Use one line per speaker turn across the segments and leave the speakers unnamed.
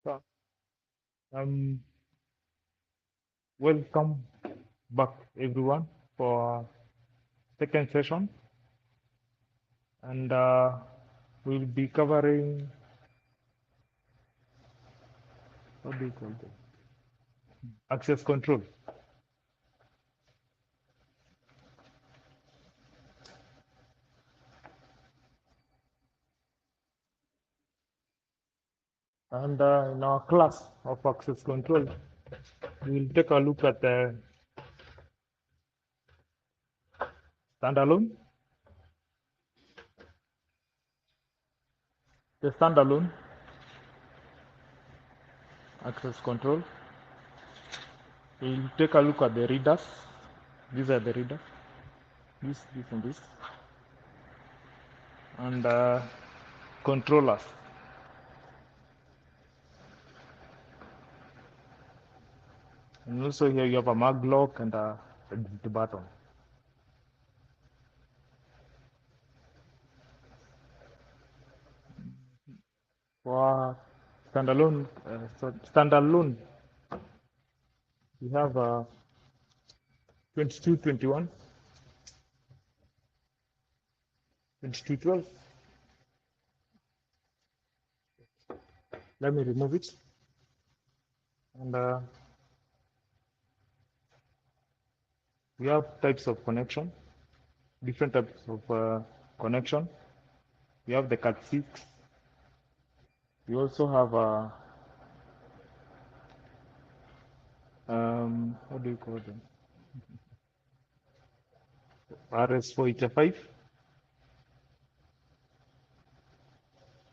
So, um, welcome back everyone for second session, and we'll be covering what do you call it? Access control. And in our class of access control, we'll take a look at the standalone, the standalone access control. We'll take a look at the readers. These are the readers. This, and this, and controllers. And also here you have a mag lock and a exit button. For standalone, we have 2221, 2212. Let me remove it. And we have types of connection, different types of connection. We have the Cat6. We also have what do you call them? RS485.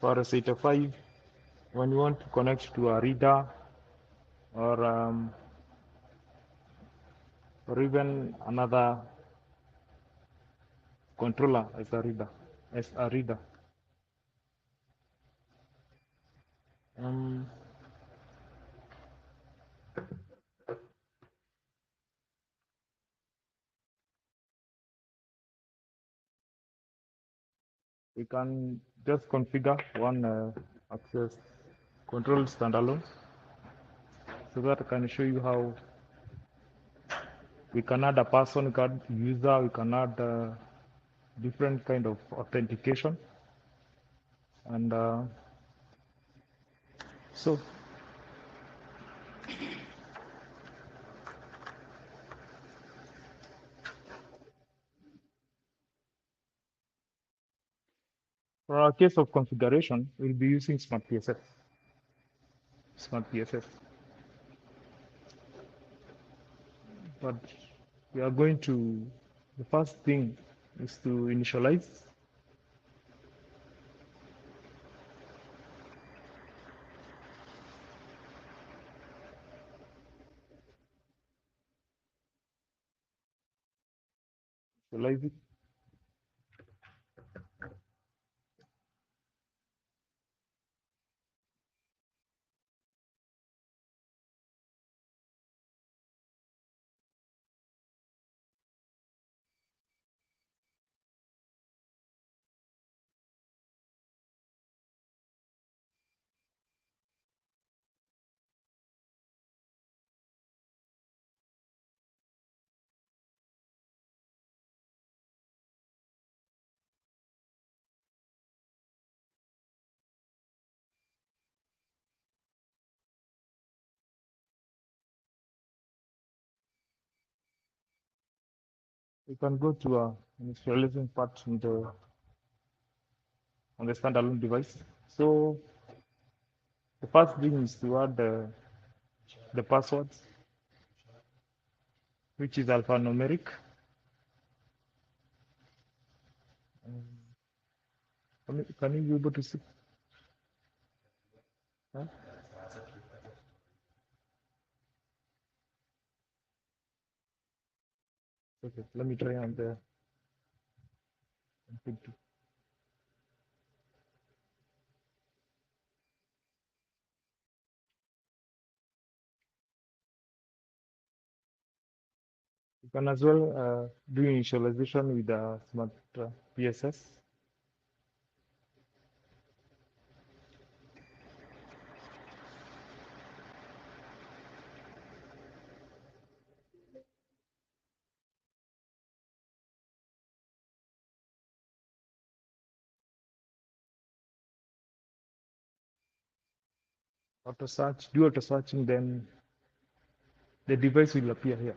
For RS805, when you want to connect to a reader or even another controller as a reader. Um, we can just configure one access control standalone so that I can show you how we can add a person card user, we can add different kind of authentication, and so for our case of configuration, we'll be using Smart PSS. But we are going to, the first thing is to initialize. Initialize it. We can go to initializing part on the standalone device. So the first thing is to add the passwords, which is alphanumeric. Can you be able to see? Huh? Okay, let me try on the config too. You can as well do initialization with Smart PSS. Auto search, do auto searching, then the device will appear here.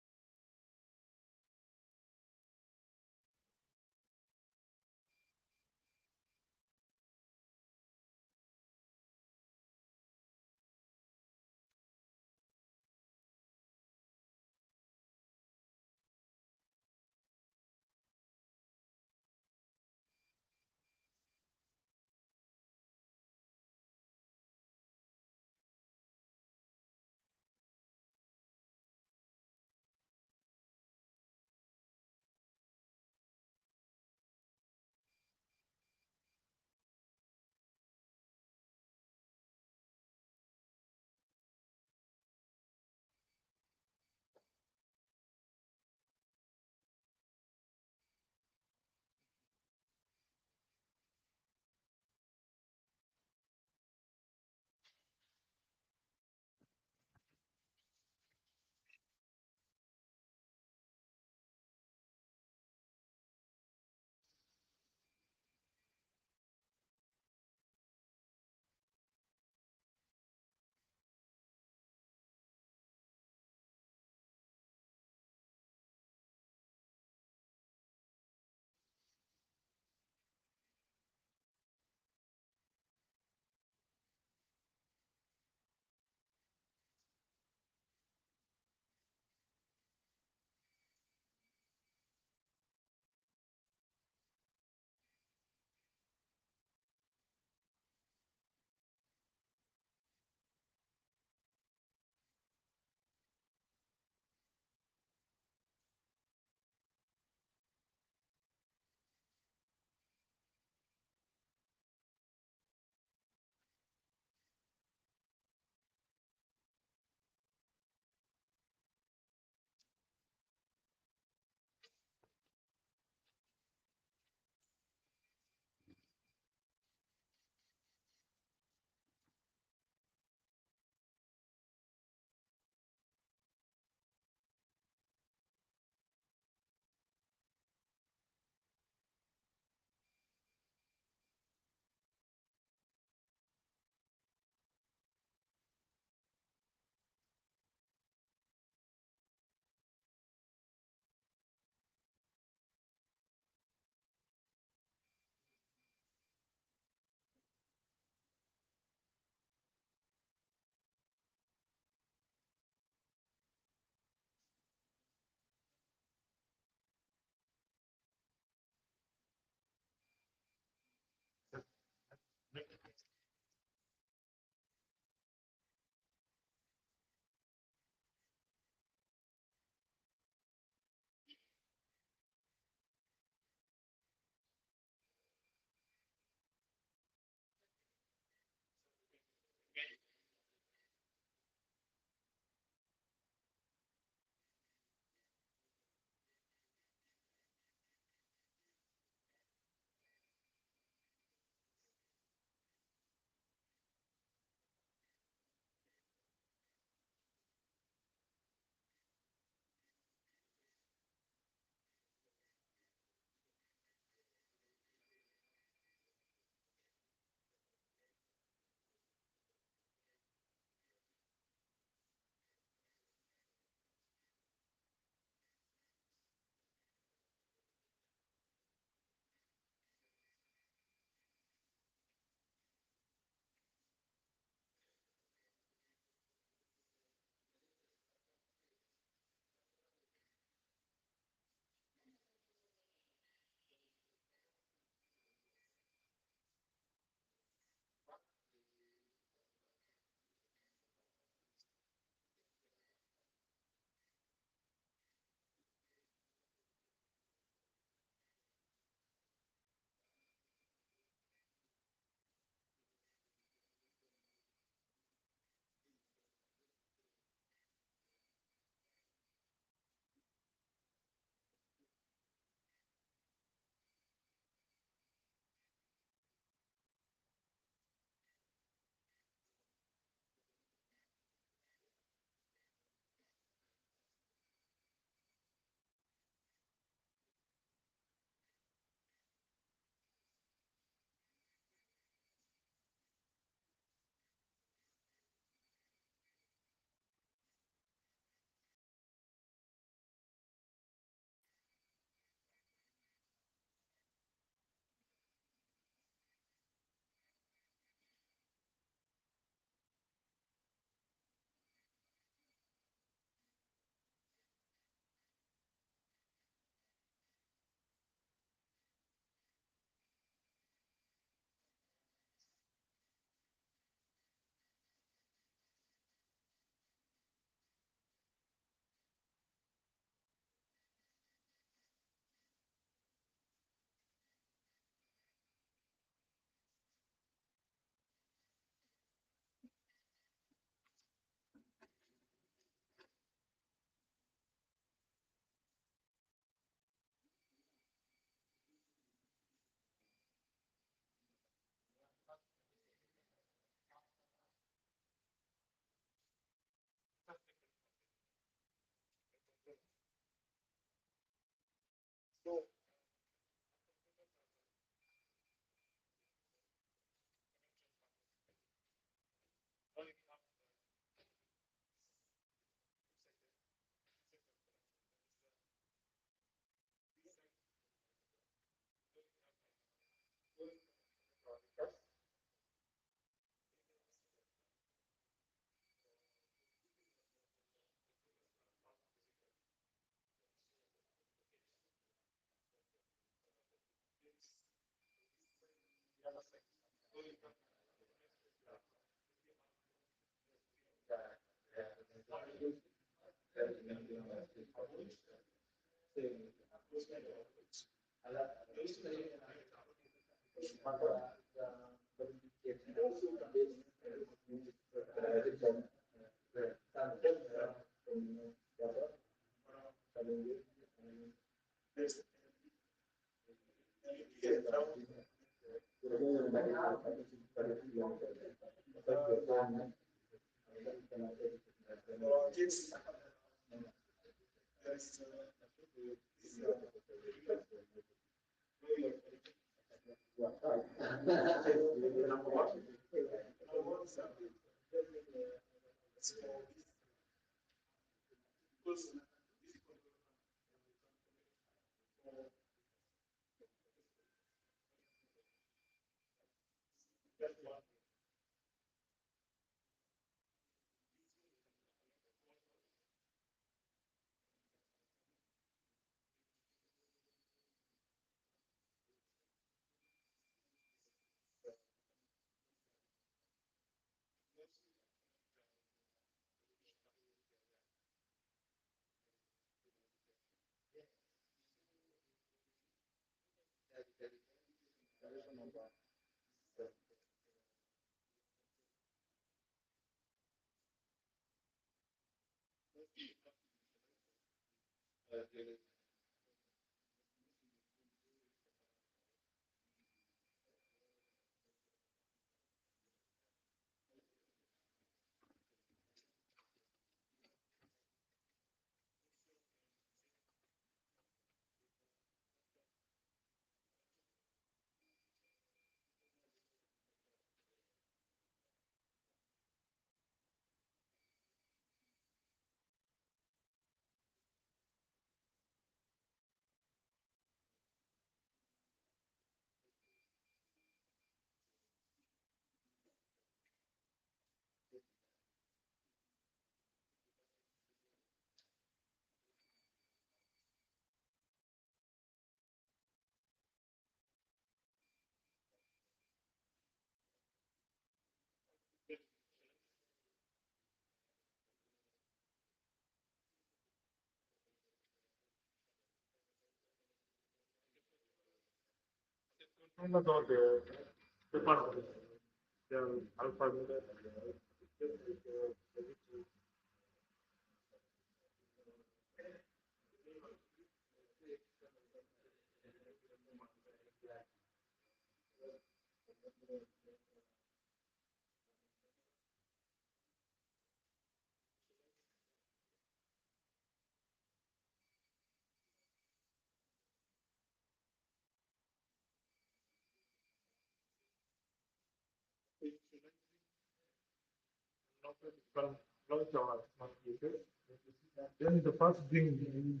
Then the first thing you need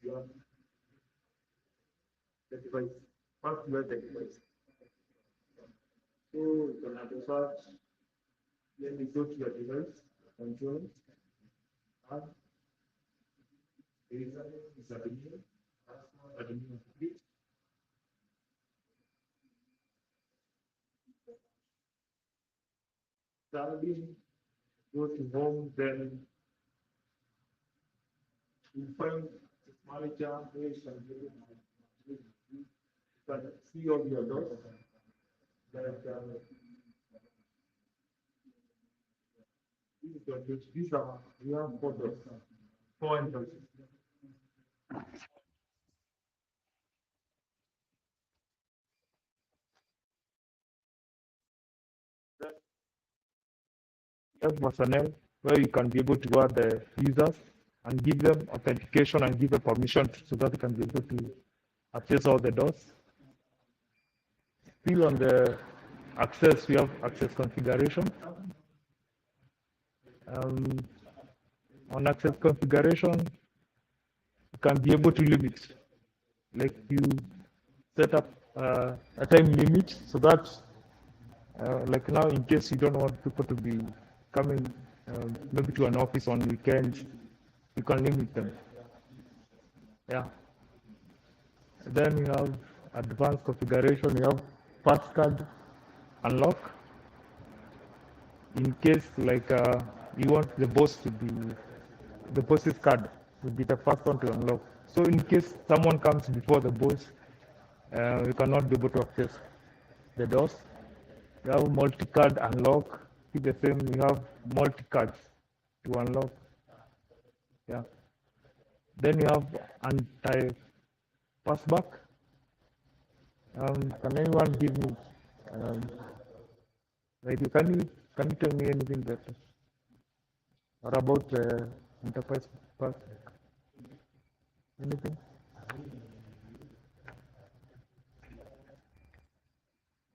is the device. First, you have the device. So you can have the search. Then you go to your device, control, and there is a menu. A menu. Starting, go to home, then you find the manager, where you can see all your dots. Like these are we have photos, four entrances. Have personnel where you can be able to add the users and give them authentication and give them permission so that they can be able to access all the doors. Still on the access, we have access configuration. Um, on access configuration, you can be able to limit, like you set up a time limit so that, like now, in case you don't want people to be coming maybe to an office on weekends, you can limit them. Yeah. Then you have advanced configuration. You have passcard unlock. In case like you want the boss to be the boss's card will be the first one to unlock. So in case someone comes before the boss, you cannot be able to access the doors. You have multi-card unlock. See the same. You have multi-cards to unlock. Yeah. Then you have anti-passback. Can anyone give me? Like, can you tell me anything that or about the enterprise pass? Anything?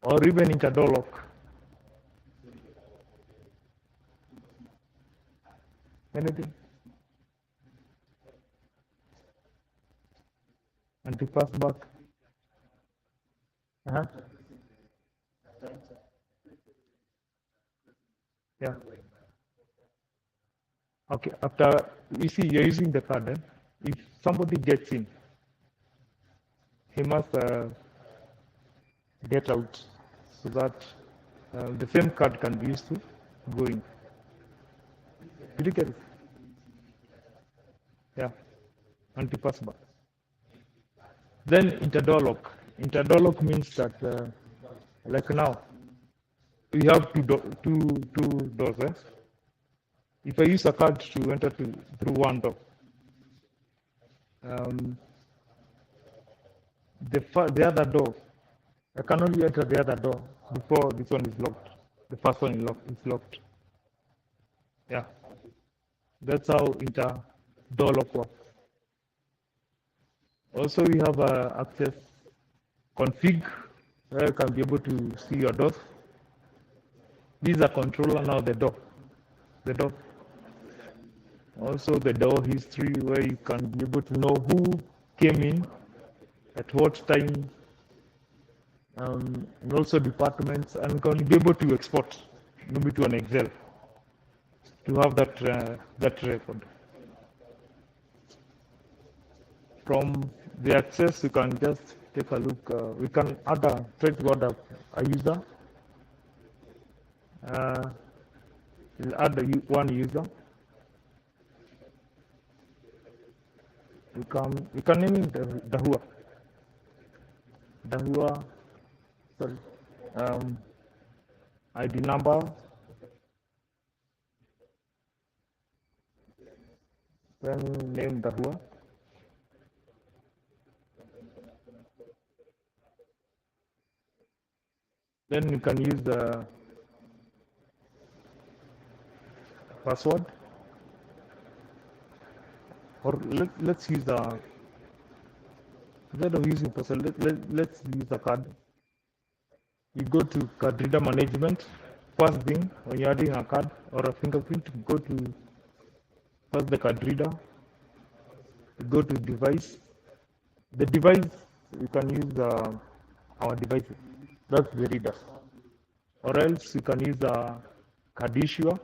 Or even interdoor lock? Anything? Anti-pass back? Uh-huh. Yeah. Okay. After you see you're using the card, if somebody gets in, he must get out so that the same card can be used to go in. Did you get it? Yeah. Anti-pass back. Then interdoor lock. Interdoor lock means that, like now, we have two doors. If I use a card to enter through one door, the other door, I can only enter the other door before this one is locked. The first one is locked. Yeah, that's how door lock works. Also, we have access config, where you can be able to see your doors. These are controller now. The door. Also the door history, where you can be able to know who came in at what time, and also departments, and can be able to export maybe to an Excel to have that record. From the access, you can just take a look. We can try to add a user. We'll add one user. We can name it Dahua. Sorry. ID number. Then name Dahua. Then you can use the password, or let's use the, instead of using password, let's use the card. You go to card reader management. First thing, when you're adding a card or a fingerprint, go to first the card reader. Go to device. The device, you can use our devices. That's the reader. Or else you can use a card issuer.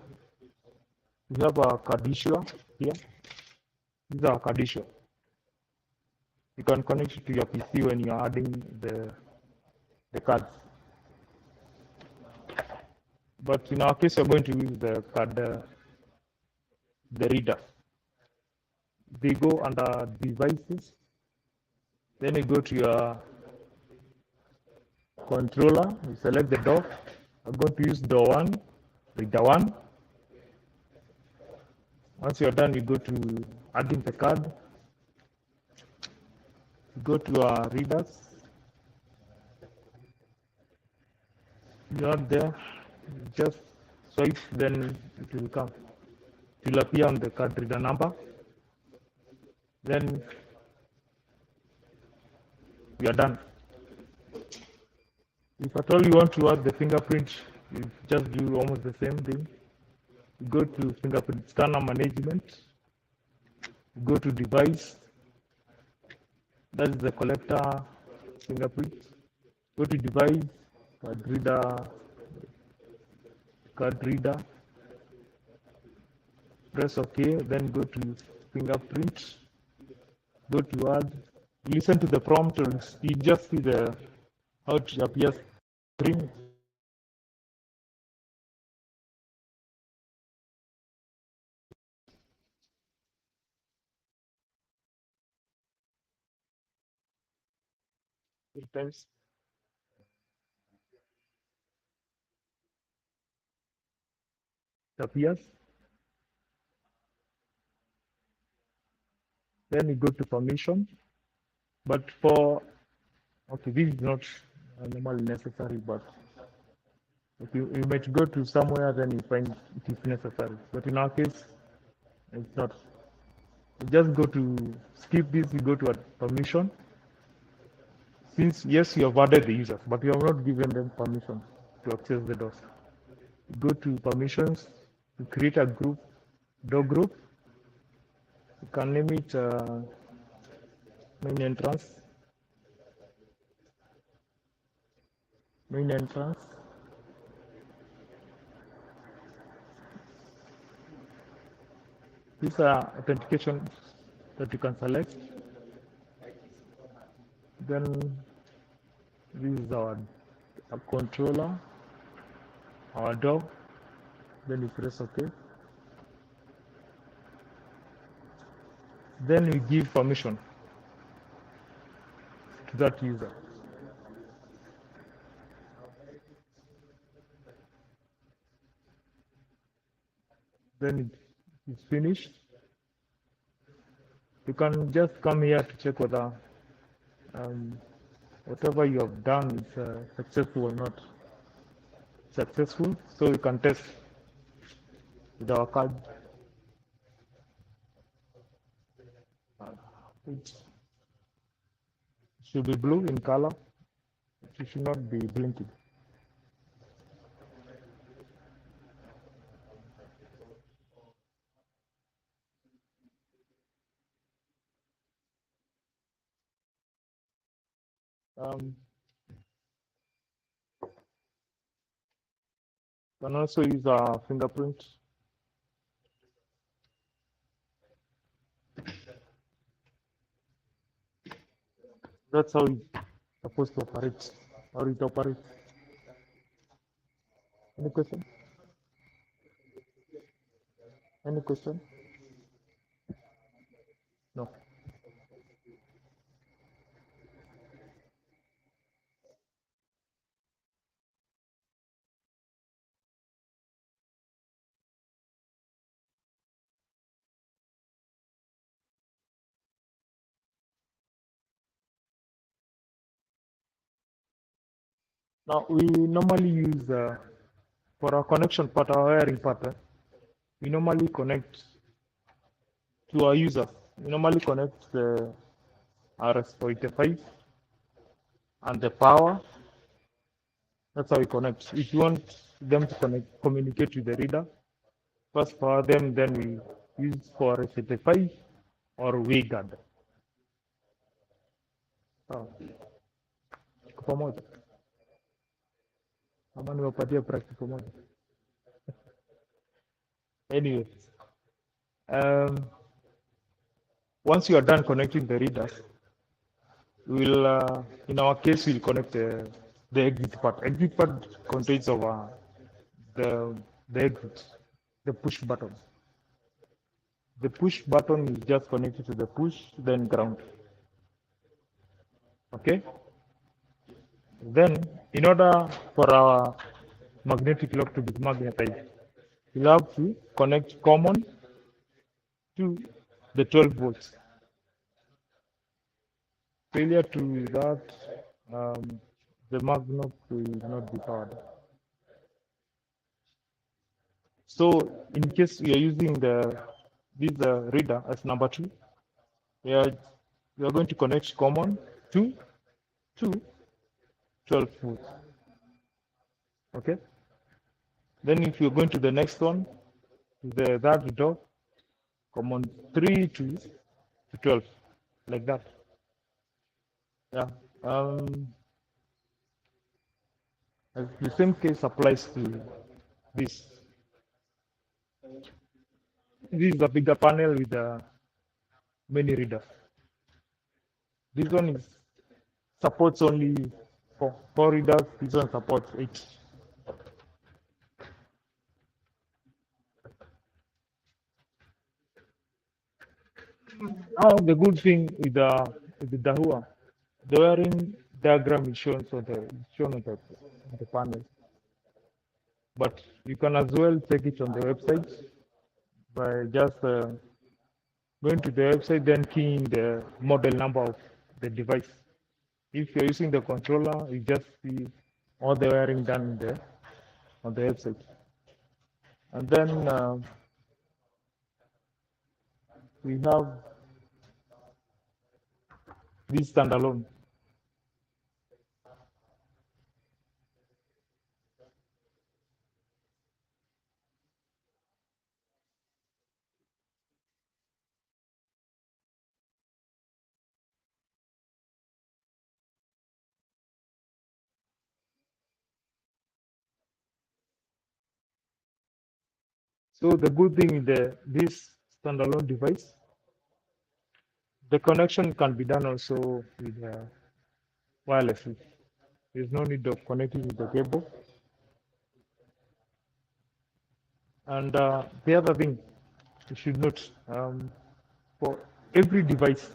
We have a card issuer here. These are card issuer. You can connect it to your PC when you are adding the cards. But in our case, we're going to use the card, the reader. They go under devices. Then you go to your controller. You select the door. I'm going to use door 1, reader 1. Once you're done, you go to adding the card. You go to our readers. You're there. Just swipe, then it will come. It will appear on the card reader number. Then we are done. If at all you want to add the fingerprint, you just do almost the same thing. You go to fingerprint scanner management. You go to device. That's the collector fingerprint. Go to device, card reader. Press OK. Then go to fingerprint. Go to add. Listen to the prompt. You just see how it appears. Screen. three times. It appears. Then you go to permission. But for, okay, this is not normally necessary, but if you might go to somewhere, then you find it is necessary. But in our case, it's not. You just go to skip this, you go to permission. Since, yes, you have added the users, but you have not given them permission to access the doors. You go to permissions, to create a group, door group. You can name it main entrance. Main entrance. These are authentication that you can select. Then this is our controller, our door. Then you press OK. Then we give permission to that user. Then it's finished. You can just come here to check whether whatever you have done is successful or not successful. So you can test with our card. It should be blue in color. It should not be blinking. Can also use our fingerprint. That's how it's supposed to operate, or it operates. Any question? Any question? No. Now we normally use for our connection part, our wiring part. We normally connect to our users. We normally connect the RS485 and the power. That's how we connect. If you want them to communicate with the reader, first power them, then we use for RS85 or WeGuard. Tuko pamoja ama niwapatie practice pamoja. Anyway, once you are done connecting the readers, we'll in our case we'll connect the exit part. Exit part contains of the exit, the push button. The push button is just connected to the push, then ground. Okay. Then, in order for our magnetic lock to be magnetized, we'll have to connect common to the 12 volts. Failure to that, the magnet will not be powered. So, in case we are using this reader as number 2, we are going to connect common to 12 volts. Okay. Then if you're going to the next one, that door, common 3 to 12, like that. Yeah. The same case applies to this. This is a bigger panel with many readers. This one supports only 4 readers. This one supports 8. Now the good thing with the Dahua, the wiring diagram is shown on the panel. But you can as well check it on the website by just going to the website, then keying the model number of the device. If you're using the controller, you just see all the wiring done there on the website. And then we have this standalone. So the good thing in this standalone device, the connection can be done also with wirelessly. There's no need of connecting with the cable. And the other thing you should note, for every device,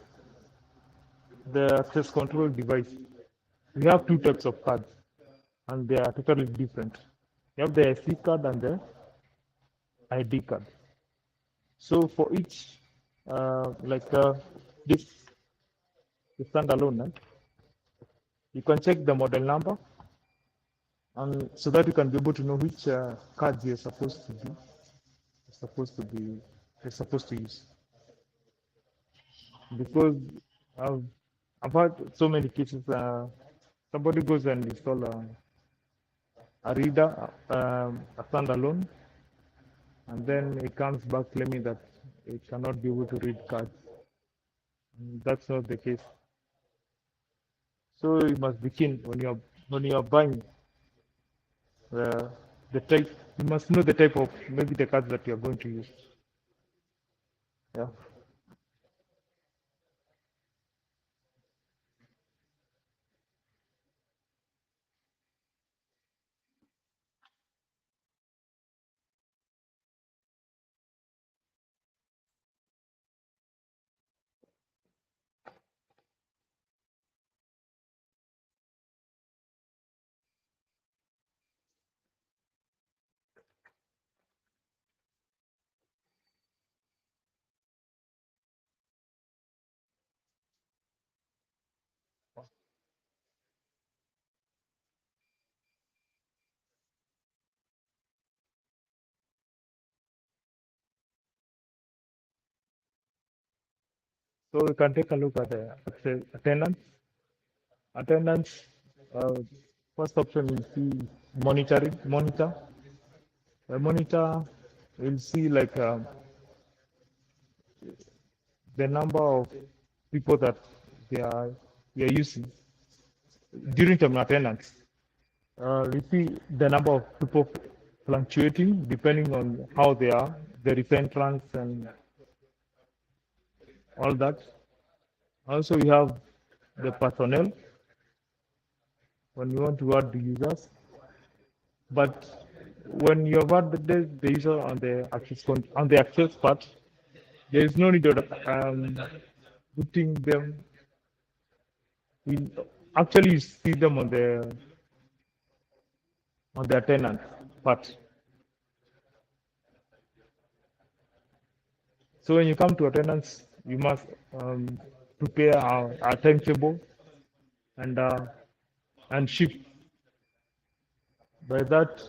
the access control device, we have two types of cards, and they are totally different. You have the SD card and the ID card. So for each, like this, the standalone, you can check the model number, and so that you can be able to know which cards you're supposed to use. Because I've had so many cases. Somebody goes and install a reader, a standalone, and then it comes back claiming that it cannot be able to read cards. That's not the case. So you must be keen when you're buying the type. You must know the type of maybe the cards that you're going to use. Yeah. So we can take a look at the attendance. Attendance. First option is see monitoring. Monitor. The monitor will see like the number of people that we are using during term attendance. We see the number of people fluctuating depending on how they are, the recent runs and all that. Also, we have the personnel when you want to add the users. But when you have added the user on the access part, there is no need of putting them in. Actually, you see them on the tenant part. So when you come to attendance, you must prepare a timetable and shift. By that,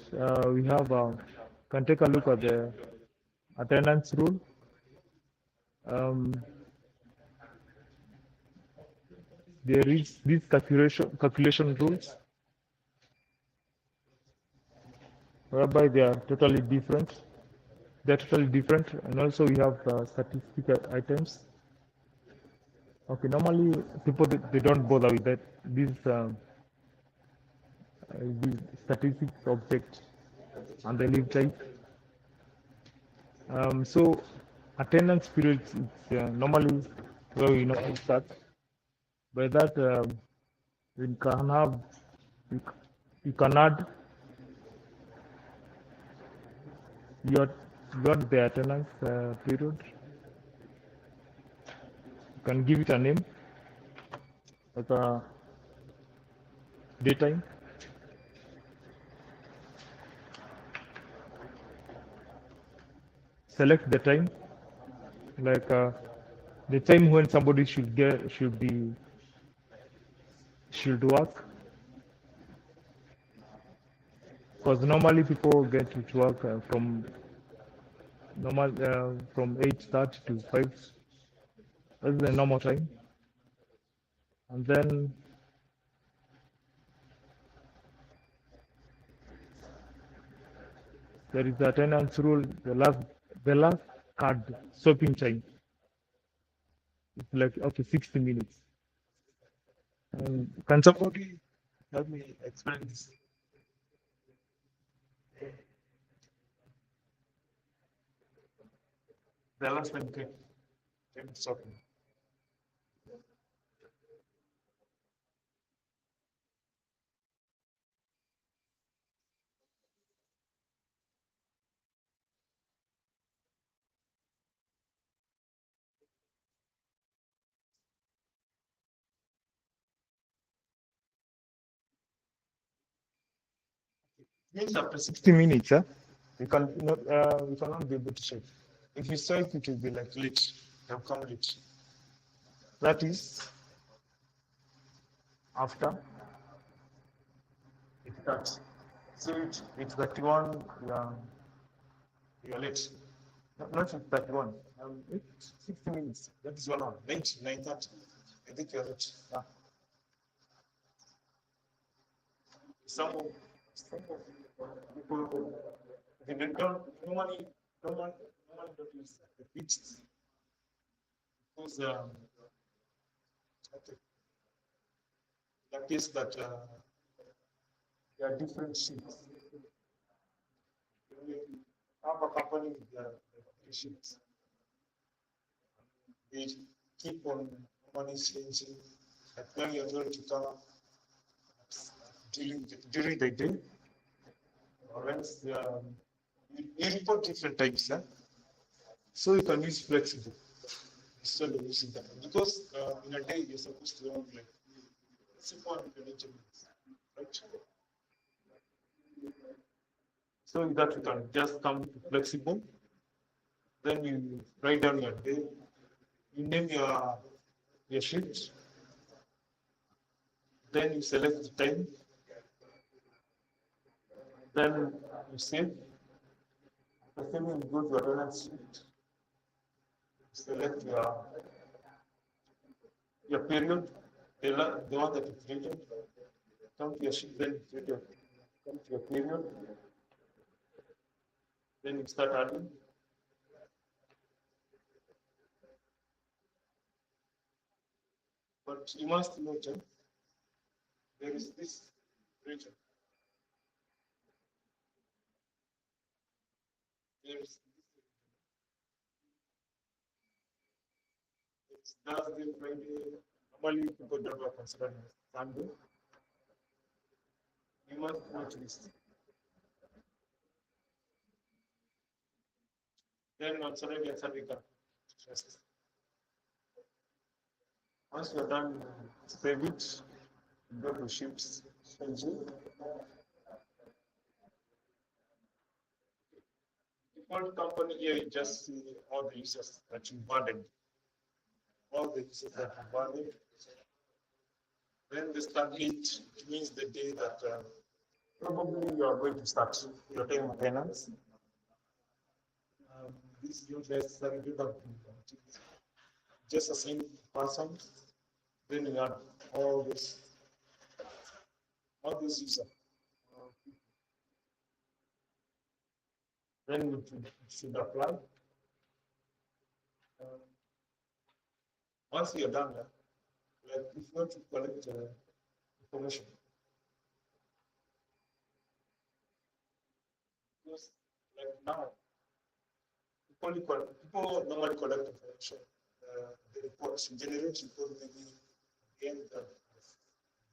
we have can take a look at the attendance rule. There is these calculation rules whereby they are totally different. They're totally different, and also we have statistical items. Okay, normally people they don't bother with that. These statistics object and the leave type. So attendance periods is normally where we normally start. By that, we can have you can add your got the attendance period. You can give it a name, like daytime. Select the time, like the time when somebody should work, because normally people get to work from 8:30 to 5. That's the normal time. And then there is the attendance rule. The last card swapping time. It's like up to 60 minutes. Can somebody help me explain this? The last time swapping. Means after 60 minutes, you cannot be able to check. If you swipe, it will be like late. They'll come late. That is after it starts. So it's 31, you're late. Not 31. It's 60 minutes. That is 1 hour. 9:30. I think you're late. Yeah. Some people, they don't don't use the fixed because the case that there are different shifts. Have a company with their shifts. They keep on money changing. Like when you're going to come during the day, or else you report different types, yeah? So you can use flexible instead of using that. Because in a day you're supposed to have like 600 minutes, right? So that you can just come to flexible, then you write down your day, you name your shift, then you select the time, then you save. The same you go to attendance sheet, select your period, the one that you created, come to your sheet, then you come to your period, then you start adding. But you must note there is this region. There is it's Thursday, Friday. Normally people don't work on Saturday, Sunday. You must note this. Then on Saturday and Sunday, you can rest. Once you're done, save it, go to ships, schedule. Default company here, you just see all the users that you added. All the users that you added. Then the start date means the day that probably you are going to start your time maintenance. This is not necessary to just a single person. Then you add all this, all these users. Then you should apply. Once you're done, like if you want to collect information, because like now, people normally collect information. The reports, generate report maybe at the end of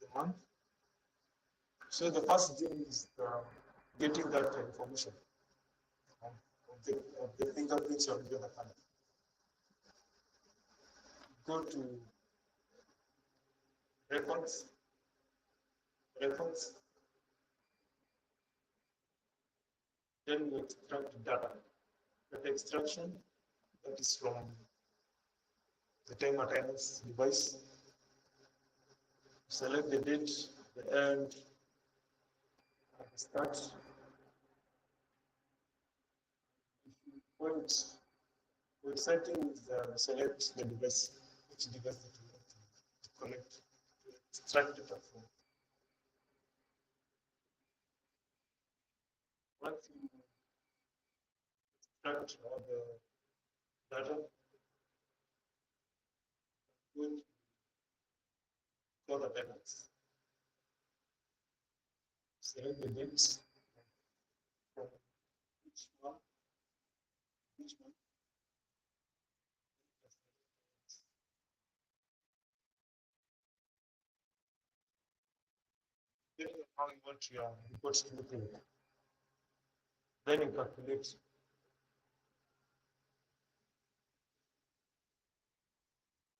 the month. So the first thing is getting that information of the fingerprints of the account. Go to records, records. Then we extract data. Data extraction, that is from the time attendance device. Select the date, the end, and the start. When we're setting select the device, which device that we want to connect, to extract data from. Once you extract all the data, going for the balance. Select the dates from each one, each one. Depending on how you want your reports to look like. Then you calculate.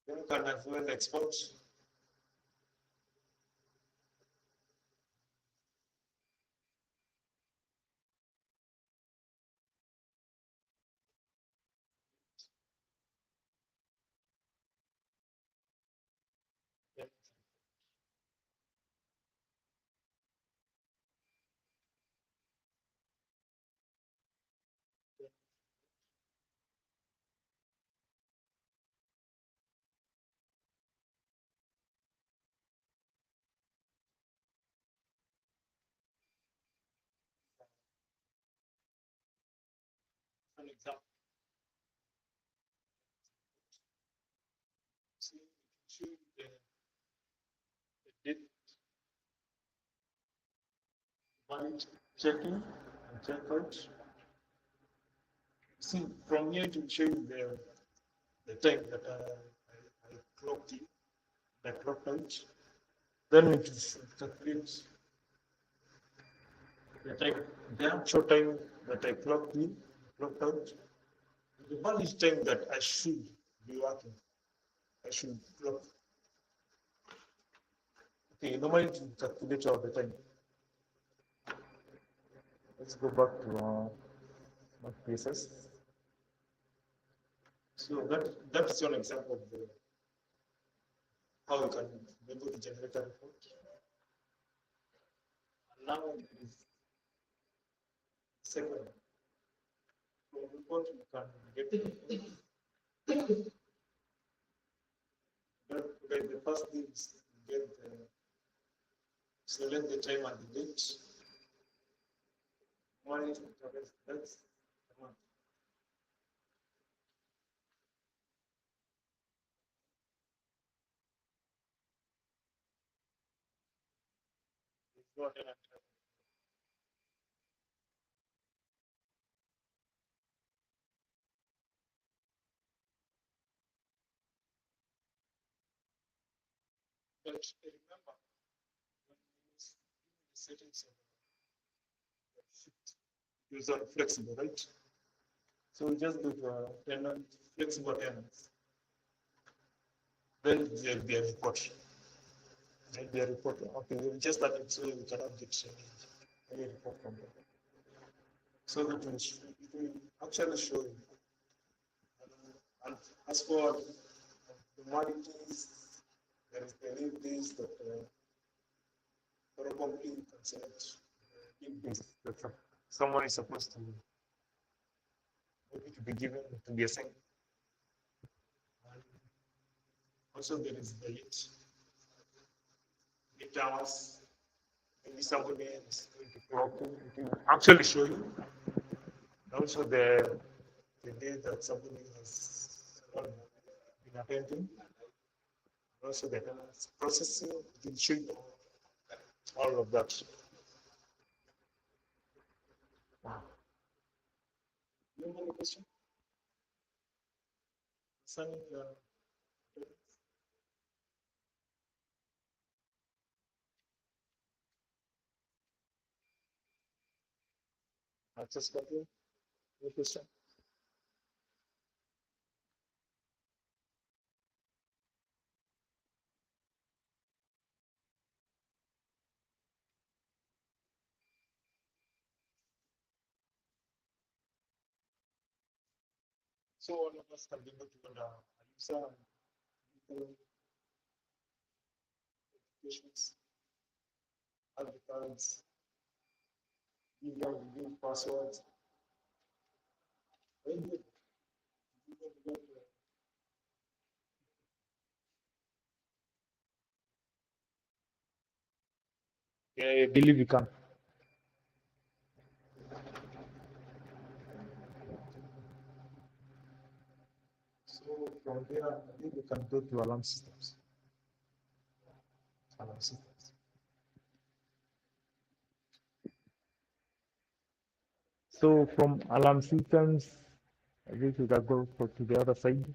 Then you can as well export. An example. See, we can show you the date, valid checking and checkout. See, from here to show you the time that I clocked in, I clocked out. Then it is calculate the time, the actual time that I clocked in, clocked out, the valid time that I should be working. I should clock. Okay, normally to calculate all the time. Let's go back to my cases. So that's an example of how you can be able to generate a report. And now there is second. From report you can get the first thing is get select the time and the date. Money that's the month. It's not an actual. But remember, when you use the settings of the shift, use are flexible, right? So we just do tenant, flexible tenants. Then there'll be a report. There'll be a report. Okay, we'll just add it so we cannot get any report from there. So that will actually show you. And as for the commodities, there is the leave days that probably you can select leave days that someone is supposed to maybe to be given to be assigned. And also there is the 8 hours. Maybe somebody is going to clock in, it will actually show you. And also the day that somebody has been attending. Also the processing, it will show you all of that. You have any question? Concerning access control? Any question? So all of us can be able to go down. User notifications, add the cards, give them the good passwords. Very good. Yeah, I believe you can. So from there, I think we can go to alarm systems. Alarm systems. So from alarm systems, I guess we can go to the other side.